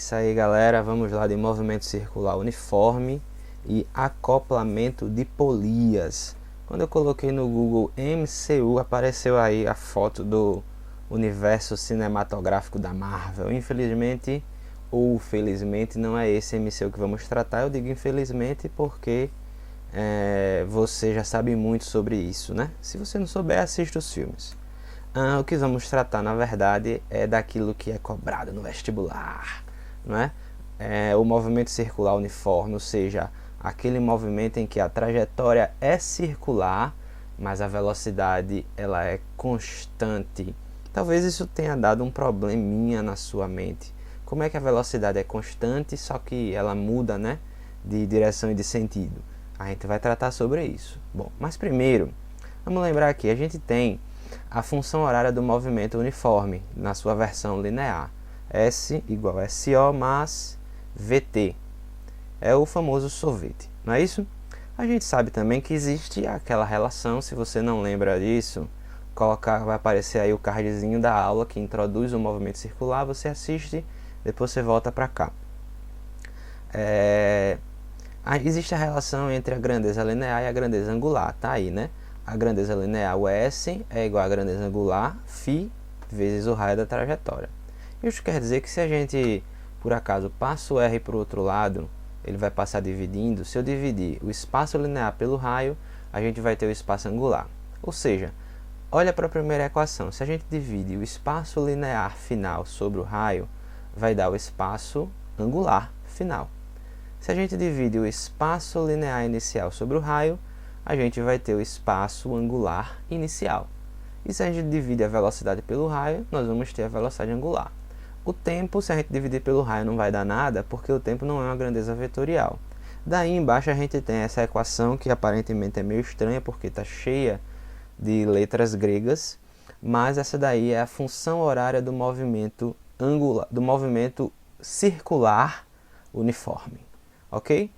isso aí, galera, vamos lá de movimento circular uniforme e acoplamento de polias. Quando eu coloquei no Google MCU, apareceu aí a foto do universo cinematográfico da Marvel. Infelizmente ou felizmente não é esse MCU que vamos tratar. Eu digo infelizmente porque você já sabe muito sobre isso, né? Se você não souber, assista os filmes. O que vamos tratar, na verdade, é daquilo que é cobrado no vestibular, não é? O movimento circular uniforme, ou seja, aquele movimento em que a trajetória é circular, mas a velocidade ela é constante. Talvez isso tenha dado um probleminha na sua mente. Como é que a velocidade é constante, só que ela muda, né, de direção e de sentido? A gente vai tratar sobre isso. Bom, mas primeiro, vamos lembrar aqui, a gente tem a função horária do movimento uniforme na sua versão linear. S igual a SO mais VT. É o famoso sorvete, não é isso? A gente sabe também que existe aquela relação, se você não lembra disso, vai aparecer aí o cardzinho da aula que introduz o movimento circular, você assiste, depois você volta para cá. Existe a relação entre a grandeza linear e a grandeza angular, tá aí, né? A grandeza linear, o S, é igual à grandeza angular, φ, vezes o raio da trajetória. Isso quer dizer que se a gente, por acaso, passa o R para o outro lado, ele vai passar dividindo. Se eu dividir o espaço linear pelo raio, a gente vai ter o espaço angular. Ou seja, olha para a primeira equação. Se a gente divide o espaço linear final sobre o raio, vai dar o espaço angular final. Se a gente divide o espaço linear inicial sobre o raio, a gente vai ter o espaço angular inicial. E se a gente divide a velocidade pelo raio, nós vamos ter a velocidade angular. O tempo, se a gente dividir pelo raio, não vai dar nada, porque o tempo não é uma grandeza vetorial. Daí embaixo a gente tem essa equação que aparentemente é meio estranha, porque está cheia de letras gregas, mas essa daí é a função horária do movimento angular, do movimento circular uniforme, ok?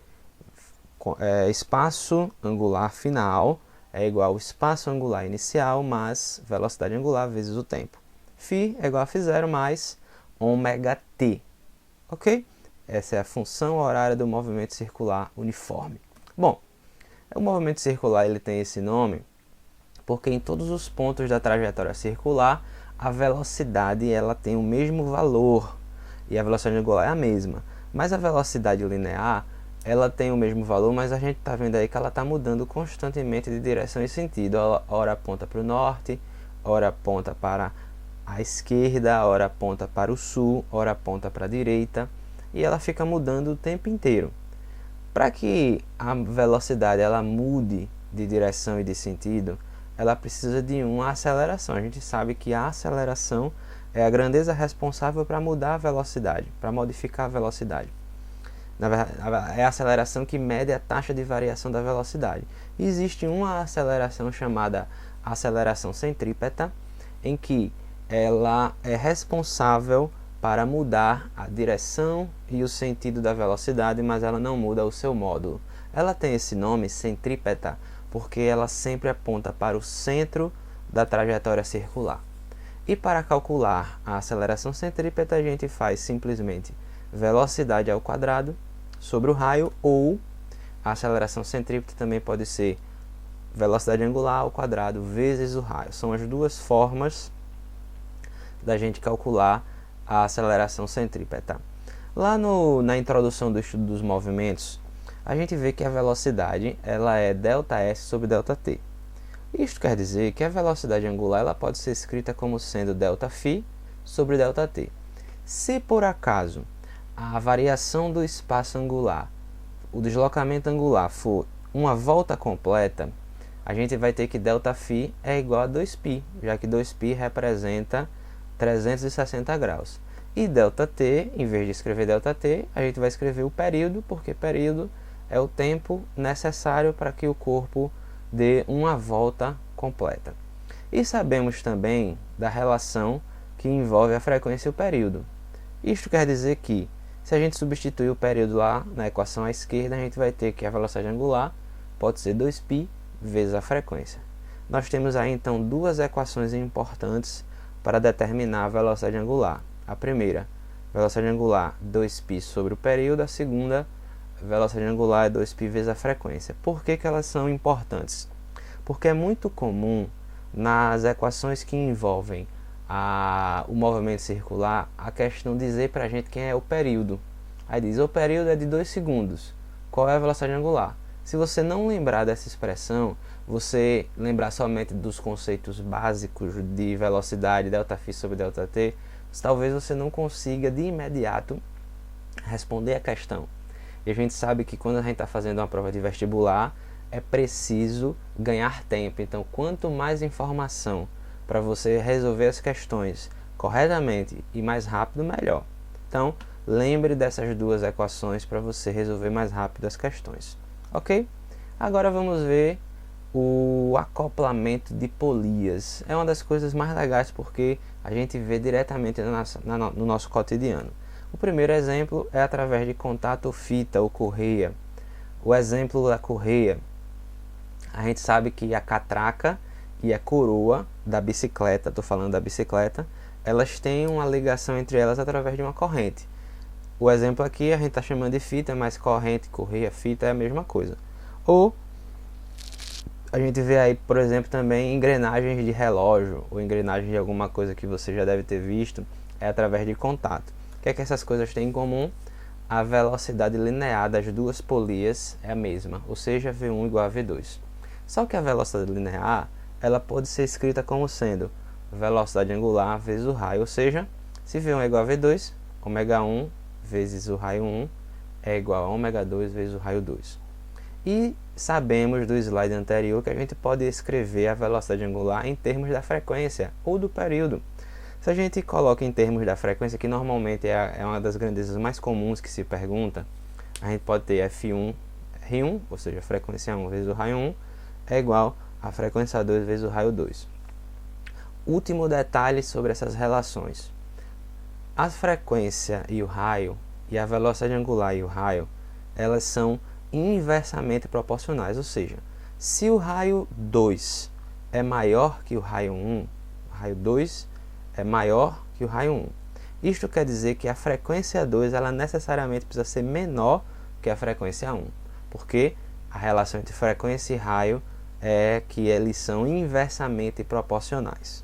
Espaço angular final é igual ao espaço angular inicial mais velocidade angular vezes o tempo. Φ é igual a φ0 mais ômega-t, ok? Essa é a função horária do movimento circular uniforme. Bom, o movimento circular ele tem esse nome porque em todos os pontos da trajetória circular a velocidade ela tem o mesmo valor e a velocidade angular é a mesma, mas a velocidade linear ela tem o mesmo valor, mas a gente está vendo aí que ela está mudando constantemente de direção e sentido. Ora aponta para o norte, ora aponta para a esquerda, ora aponta para o sul, ora aponta para a direita, e ela fica mudando o tempo inteiro. Para que a velocidade ela mude de direção e de sentido, ela precisa de uma aceleração. A gente sabe que a aceleração é a grandeza responsável para mudar a velocidade, para modificar a velocidade. Na verdade, é a aceleração que mede a taxa de variação da velocidade. Existe uma aceleração chamada aceleração centrípeta, em que ela é responsável para mudar a direção e o sentido da velocidade, mas ela não muda o seu módulo. Ela tem esse nome, centrípeta, porque ela sempre aponta para o centro da trajetória circular. E para calcular a aceleração centrípeta, a gente faz simplesmente velocidade ao quadrado sobre o raio, ou a aceleração centrípeta também pode ser velocidade angular ao quadrado vezes o raio. São as duas formas da gente calcular a aceleração centrípeta. Lá na introdução do estudo dos movimentos, a gente vê que a velocidade ela é ΔS sobre ΔT. Isto quer dizer que a velocidade angular ela pode ser escrita como sendo ΔΦ sobre ΔT. Se por acaso a variação do espaço angular, o deslocamento angular for uma volta completa, a gente vai ter que ΔΦ é igual a 2π, já que 2π representa 360 graus. E ΔT, em vez de escrever ΔT, a gente vai escrever o período, porque período é o tempo necessário para que o corpo dê uma volta completa. E sabemos também da relação que envolve a frequência e o período. Isto quer dizer que, se a gente substituir o período lá na equação à esquerda, a gente vai ter que a velocidade angular pode ser 2π vezes a frequência. Nós temos aí então duas equações importantes para determinar a velocidade angular. A primeira, velocidade angular 2π sobre o período, a segunda velocidade angular é 2π vezes a frequência. Por que elas são importantes? Porque é muito comum nas equações que envolvem o movimento circular, a questão dizer para a gente quem é o período. Aí diz, o período é de 2 segundos. Qual é a velocidade angular? Se você não lembrar dessa expressão, você lembrar somente dos conceitos básicos de velocidade, ΔΦ sobre ΔT, talvez você não consiga de imediato responder a questão. E a gente sabe que quando a gente está fazendo uma prova de vestibular, é preciso ganhar tempo. Então, quanto mais informação para você resolver as questões corretamente e mais rápido, melhor. Então, lembre dessas duas equações para você resolver mais rápido as questões. Ok? Agora vamos ver o acoplamento de polias. É uma das coisas mais legais porque a gente vê diretamente no nosso cotidiano. O primeiro exemplo é através de contato ou fita ou correia. O exemplo da correia, a gente sabe que a catraca e a coroa da bicicleta, estou falando da bicicleta, elas têm uma ligação entre elas através de uma corrente. O exemplo aqui a gente está chamando de fita, mas corrente, correia, fita é a mesma coisa. Ou a gente vê aí, por exemplo, também engrenagens de relógio ou engrenagens de alguma coisa que você já deve ter visto, é através de contato. O que é que essas coisas têm em comum? A velocidade linear das duas polias é a mesma, ou seja, V1 igual a V2. Só que a velocidade linear, ela pode ser escrita como sendo velocidade angular vezes o raio, ou seja, se V1 é igual a V2, ω1 vezes o raio 1 é igual a ω2 vezes o raio 2. E sabemos do slide anterior que a gente pode escrever a velocidade angular em termos da frequência ou do período. Se a gente coloca em termos da frequência, que normalmente é uma das grandezas mais comuns que se pergunta, a gente pode ter F1, R1, ou seja, a frequência 1 vezes o raio 1, é igual a frequência 2 vezes o raio 2. Último detalhe sobre essas relações. A frequência e o raio, e a velocidade angular e o raio, elas são inversamente proporcionais, ou seja, se o raio 2 é maior que o raio 1, o raio 2 é maior que o raio 1. Isto quer dizer que a frequência 2 ela necessariamente precisa ser menor que a frequência 1, porque a relação entre frequência e raio é que eles são inversamente proporcionais.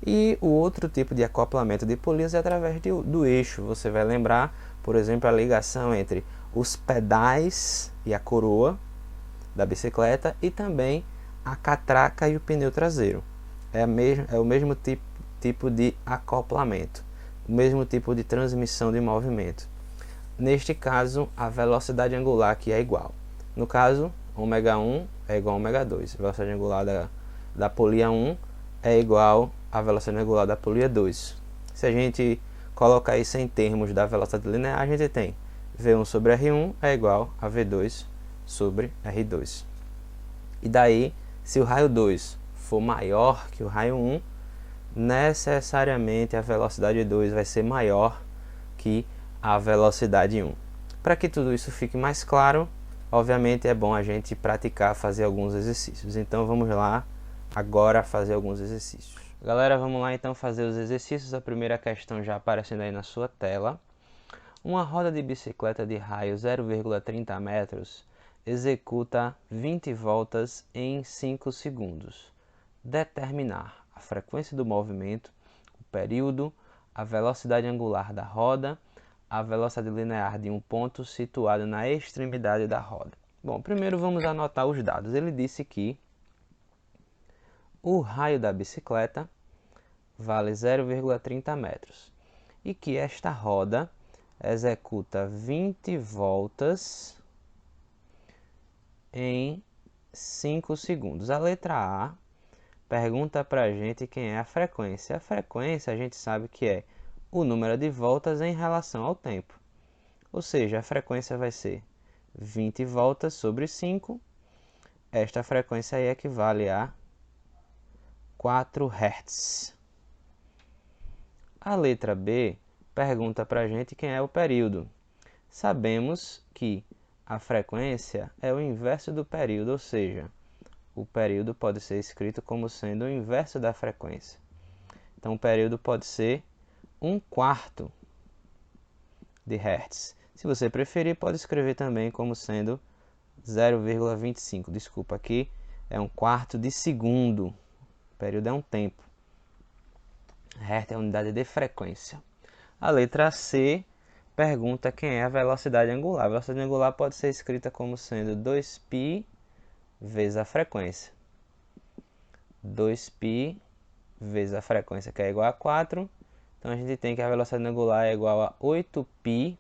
E o outro tipo de acoplamento de polias é através do eixo. Você vai lembrar, por exemplo, a ligação entre os pedais e a coroa da bicicleta e também a catraca e o pneu traseiro. É o mesmo tipo de acoplamento, o mesmo tipo de transmissão de movimento. Neste caso, a velocidade angular aqui é igual. No caso, ω1 é igual a ω2. A velocidade angular da polia 1 é igual à velocidade angular da polia 2. Se a gente colocar isso em termos da velocidade linear, a gente tem V1 sobre R1 é igual a V2 sobre R2. E daí, se o raio 2 for maior que o raio 1, necessariamente a velocidade 2 vai ser maior que a velocidade 1. Para que tudo isso fique mais claro, obviamente é bom a gente praticar, fazer alguns exercícios. Então vamos lá agora fazer alguns exercícios. Galera, vamos lá então fazer os exercícios. A primeira questão já aparecendo aí na sua tela. Uma roda de bicicleta de raio 0,30 metros executa 20 voltas em 5 segundos. Determinar a frequência do movimento, o período, a velocidade angular da roda, a velocidade linear de um ponto situado na extremidade da roda. Bom, primeiro vamos anotar os dados. Ele disse que o raio da bicicleta vale 0,30 metros e que esta roda executa 20 voltas em 5 segundos. A letra A pergunta para a gente quem é a frequência. A frequência a gente sabe que é o número de voltas em relação ao tempo. Ou seja, a frequência vai ser 20 voltas sobre 5. Esta frequência aí equivale a 4 Hz. A letra B pergunta para a gente quem é o período. Sabemos que a frequência é o inverso do período, ou seja, o período pode ser escrito como sendo o inverso da frequência. Então, o período pode ser 1/4 de Hertz. Se você preferir, pode escrever também como sendo 0,25. Desculpa, aqui é um quarto de segundo. O período é um tempo. Hertz é a unidade de frequência. A letra C pergunta quem é a velocidade angular. A velocidade angular pode ser escrita como sendo 2π vezes a frequência. 2π vezes a frequência, que é igual a 4. Então a gente tem que a velocidade angular é igual a 8π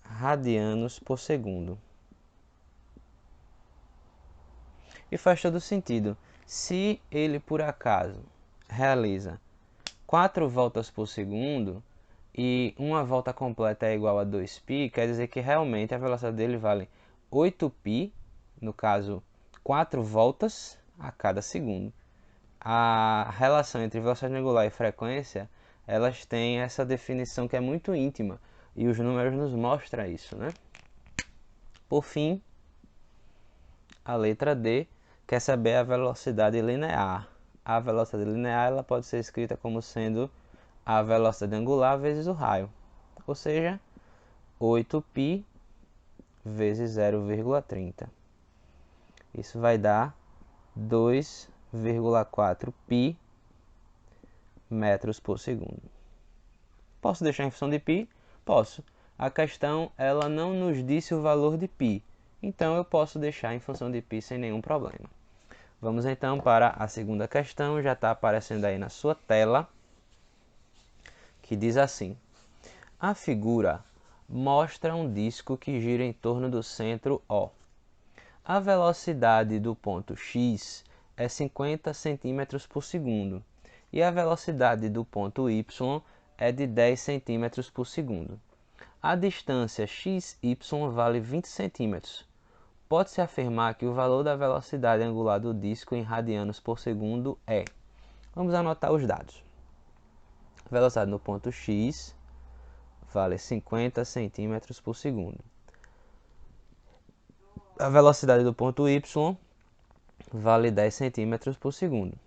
radianos por segundo. E faz todo sentido. Se ele por acaso realiza 4 voltas por segundo e uma volta completa é igual a 2π, quer dizer que realmente a velocidade dele vale 8π, no caso 4 voltas a cada segundo. A relação entre velocidade angular e frequência, elas têm essa definição que é muito íntima e os números nos mostram isso, né? Por fim, a letra D quer saber a velocidade linear. A velocidade linear ela pode ser escrita como sendo a velocidade angular vezes o raio, ou seja, 8π vezes 0,30. Isso vai dar 2,4π metros por segundo. Posso deixar em função de π? Posso. A questão ela não nos disse o valor de π, então eu posso deixar em função de π sem nenhum problema. Vamos então para a segunda questão, já está aparecendo aí na sua tela, que diz assim: a figura mostra um disco que gira em torno do centro O. A velocidade do ponto X é 50 cm por segundo e a velocidade do ponto Y é de 10 cm por segundo. A distância XY vale 20 cm. Pode-se afirmar que o valor da velocidade angular do disco em radianos por segundo é... Vamos anotar os dados. A velocidade no ponto X vale 50 cm por segundo. A velocidade do ponto Y vale 10 cm por segundo.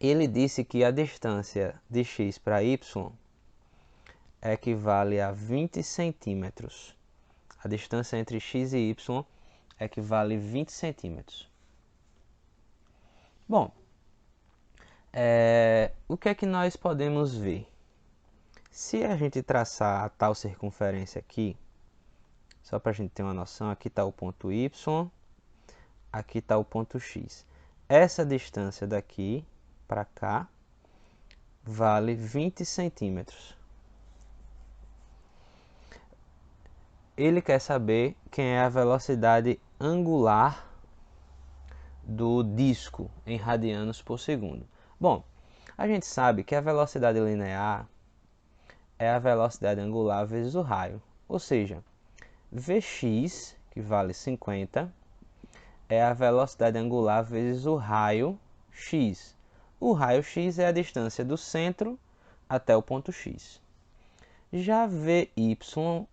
Ele disse que a distância de x para y equivale a 20 centímetros. A distância entre x e y equivale a 20 centímetros. Bom, o que é que nós podemos ver? Se a gente traçar a tal circunferência aqui, só para a gente ter uma noção, aqui está o ponto y, aqui está o ponto x. Essa distância daqui para cá vale 20 centímetros. Ele quer saber quem é a velocidade angular do disco em radianos por segundo. Bom, a gente sabe que a velocidade linear é a velocidade angular vezes o raio. Ou seja, Vx, que vale 50, é a velocidade angular vezes o raio x. O raio x é a distância do centro até o ponto x. Já Vy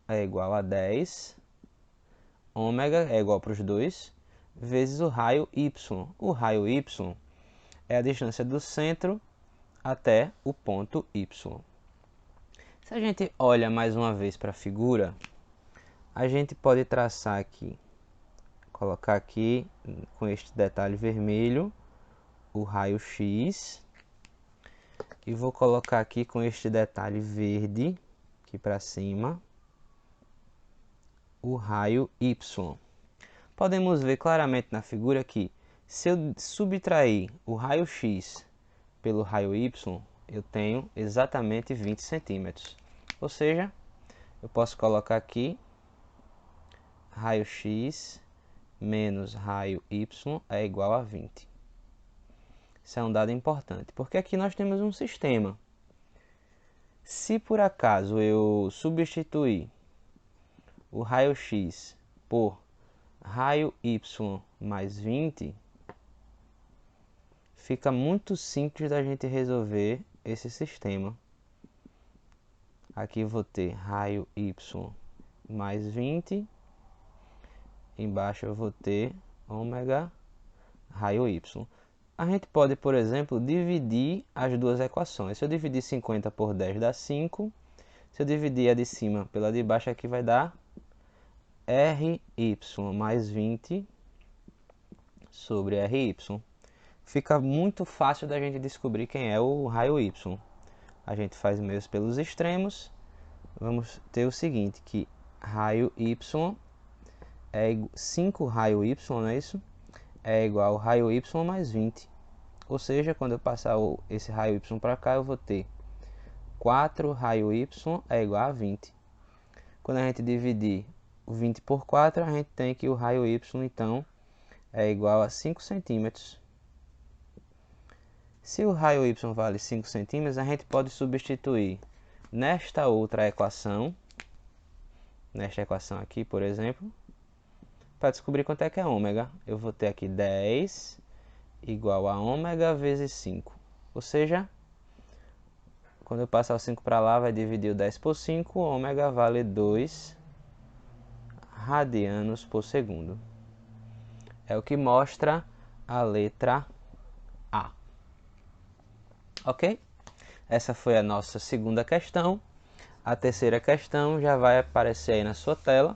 é igual a 10, ômega é igual para os dois, vezes o raio y. O raio y é a distância do centro até o ponto y. Se a gente olha mais uma vez para a figura, a gente pode traçar aqui, colocar aqui com este detalhe vermelho o raio x e vou colocar aqui com este detalhe verde aqui para cima o raio y. Podemos ver claramente na figura que se eu subtrair o raio x pelo raio y, eu tenho exatamente 20 centímetros. Ou seja, eu posso colocar aqui raio x menos raio y é igual a 20. Isso é um dado importante, porque aqui nós temos um sistema. Se por acaso eu substituir o raio x por raio y mais 20, fica muito simples da gente resolver esse sistema. Aqui vou ter raio y mais 20, embaixo eu vou ter ômega raio y. A gente pode, por exemplo, dividir as duas equações. Se eu dividir 50 por 10 dá 5, Se eu dividir a de cima pela de baixo, aqui vai dar RY mais 20 sobre RY. Fica muito fácil da gente descobrir quem é o raio Y. A gente faz meios pelos extremos. Vamos ter o seguinte, que raio Y é 5 raio Y, não é isso? É igual a raio Y mais 20. Ou seja, quando eu passar esse raio Y para cá, eu vou ter 4 raio Y é igual a 20. Quando a gente dividir o 20 por 4, a gente tem que o raio Y, então, é igual a 5 centímetros. Se o raio Y vale 5 centímetros, a gente pode substituir nesta outra equação, nesta equação aqui, por exemplo, para descobrir quanto é que é ômega. Eu vou ter aqui 10 igual a ômega vezes 5. Ou seja, quando eu passar o 5 para lá, vai dividir o 10 por 5, ômega vale 2 radianos por segundo. É o que mostra a letra A. Ok? Essa foi a nossa segunda questão. A terceira questão já vai aparecer aí na sua tela.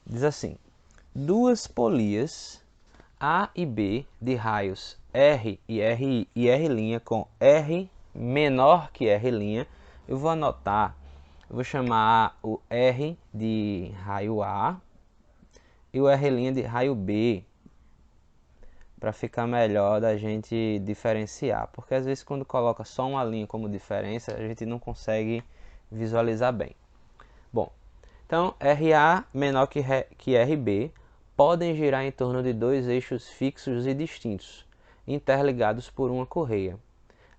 Diz assim: duas polias A e B de raios R e R' com R menor que R', eu vou anotar, eu vou chamar o R de raio A e o R' de raio B, para ficar melhor da gente diferenciar, porque às vezes quando coloca só uma linha como diferença, a gente não consegue visualizar bem. Bom, então RA menor que RB podem girar em torno de dois eixos fixos e distintos, interligados por uma correia.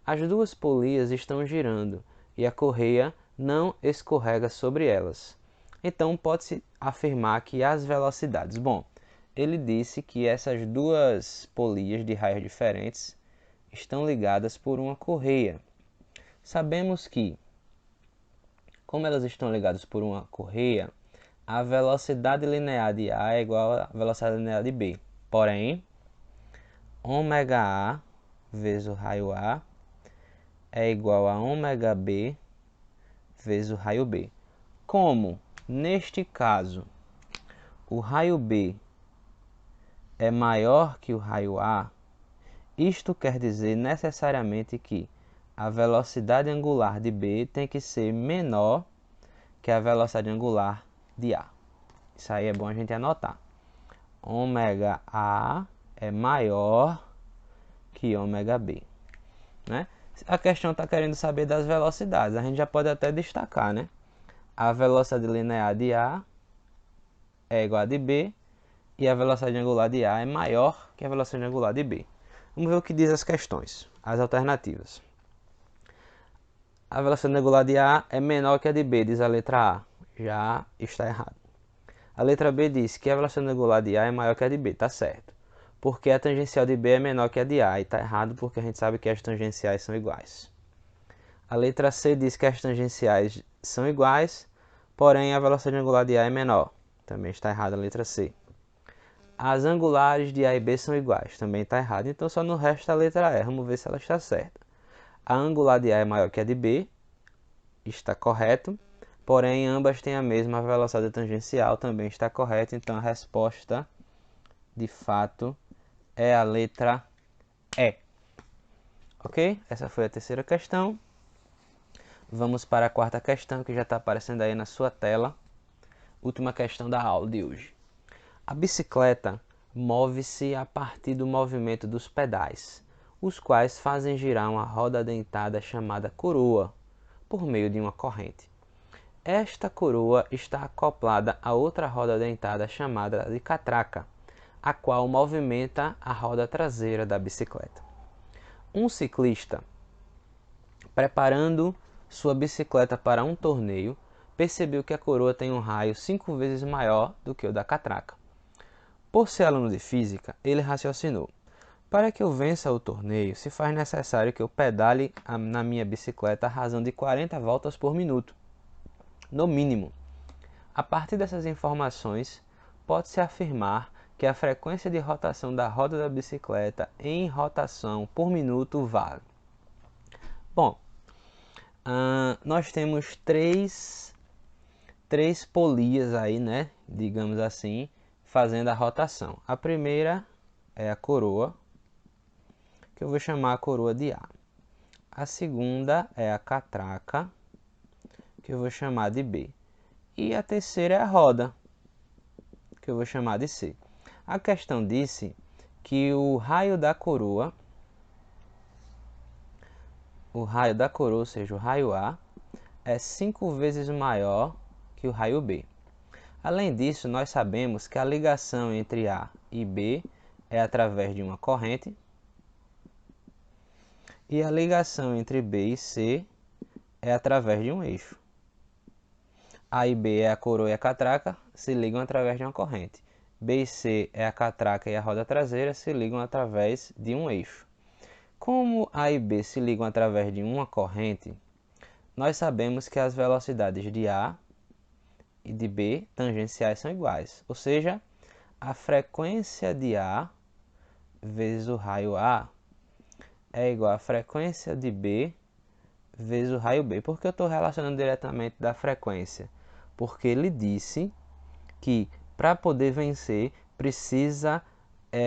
As duas polias estão girando e a correia não escorrega sobre elas. Então pode-se afirmar que as velocidades... Bom, ele disse que essas duas polias de raios diferentes estão ligadas por uma correia. Sabemos que, como elas estão ligadas por uma correia, a velocidade linear de A é igual à velocidade linear de B. Porém, ômega A vezes o raio A é igual a ômega B vezes o raio B. Como, neste caso, o raio B é maior que o raio A, isto quer dizer necessariamente que a velocidade angular de B tem que ser menor que a velocidade angular de A. Isso aí é bom a gente anotar. Ômega A é maior que ômega B, né? A questão está querendo saber das velocidades. A gente já pode até destacar, né? A velocidade linear de A é igual a de B e a velocidade angular de A é maior que a velocidade angular de B. Vamos ver o que diz as questões, as alternativas. A velocidade angular de A é menor que a de B, diz a letra A. Já está errado. A letra B diz que a velocidade angular de A é maior que a de B, está certo. Porque a tangencial de B é menor que a de A, e está errado porque a gente sabe que as tangenciais são iguais. A letra C diz que as tangenciais são iguais, porém a velocidade angular de A é menor. Também está errado a letra C. As angulares de A e B são iguais, também está errado, então só nos resta a letra E, vamos ver se ela está certa. A angular de A é maior que a de B, está correto, porém ambas têm a mesma velocidade tangencial, também está correto, então a resposta, de fato, é a letra E. Ok? Essa foi a terceira questão. Vamos para a quarta questão, que já está aparecendo aí na sua tela. Última questão da aula de hoje. A bicicleta move-se a partir do movimento dos pedais, os quais fazem girar uma roda dentada chamada coroa, por meio de uma corrente. Esta coroa está acoplada a outra roda dentada chamada de catraca, a qual movimenta a roda traseira da bicicleta. Um ciclista, preparando sua bicicleta para um torneio, percebeu que a coroa tem um raio 5 vezes maior do que o da catraca. Por ser aluno de física, ele raciocinou: para que eu vença o torneio, se faz necessário que eu pedale na minha bicicleta a razão de 40 voltas por minuto, no mínimo. A partir dessas informações, pode-se afirmar que a frequência de rotação da roda da bicicleta em rotação por minuto vale. Bom, Nós temos três polias aí, né? Digamos assim, fazendo a rotação. A primeira é a coroa, que eu vou chamar a coroa de A. A segunda é a catraca, que eu vou chamar de B. E a terceira é a roda, que eu vou chamar de C. A questão disse que o raio da coroa, ou seja, o raio A, é 5 vezes maior que o raio B. Além disso, nós sabemos que a ligação entre A e B é através de uma corrente, e a ligação entre B e C é através de um eixo. A e B é a coroa e a catraca, se ligam através de uma corrente. B e C é a catraca e a roda traseira, se ligam através de um eixo. Como A e B se ligam através de uma corrente, nós sabemos que as velocidades de A e de B tangenciais são iguais. Ou seja, a frequência de A vezes o raio A é igual à frequência de B vezes o raio B. Por que eu estou relacionando diretamente da frequência? Porque ele disse que para poder vencer precisa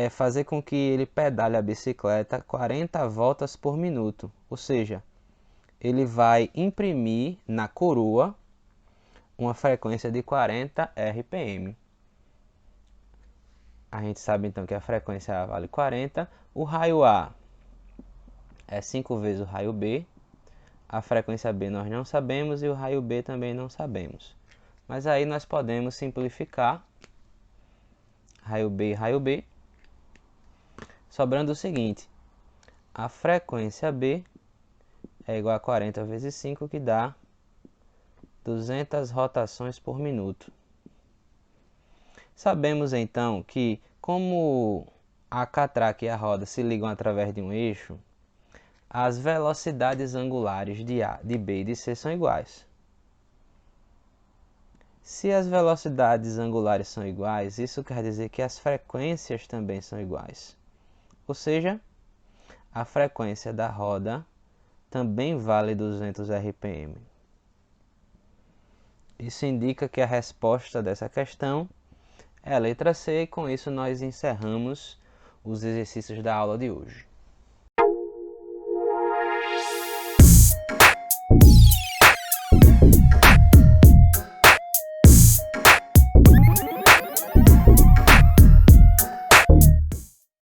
fazer com que ele pedale a bicicleta 40 voltas por minuto. Ou seja, ele vai imprimir na coroa uma frequência de 40 RPM. A gente sabe então que a frequência A vale 40. O raio A é 5 vezes o raio B. A frequência B nós não sabemos e o raio B também não sabemos. Mas aí nós podemos simplificar raio B e raio B, sobrando o seguinte: a frequência B é igual a 40 vezes 5, que dá 200 rotações por minuto. Sabemos então que, como a catraca e a roda se ligam através de um eixo, as velocidades angulares de A, de B e de C são iguais. Se as velocidades angulares são iguais, isso quer dizer que as frequências também são iguais. Ou seja, a frequência da roda também vale 200 RPM. Isso indica que a resposta dessa questão é a letra C, e com isso nós encerramos os exercícios da aula de hoje.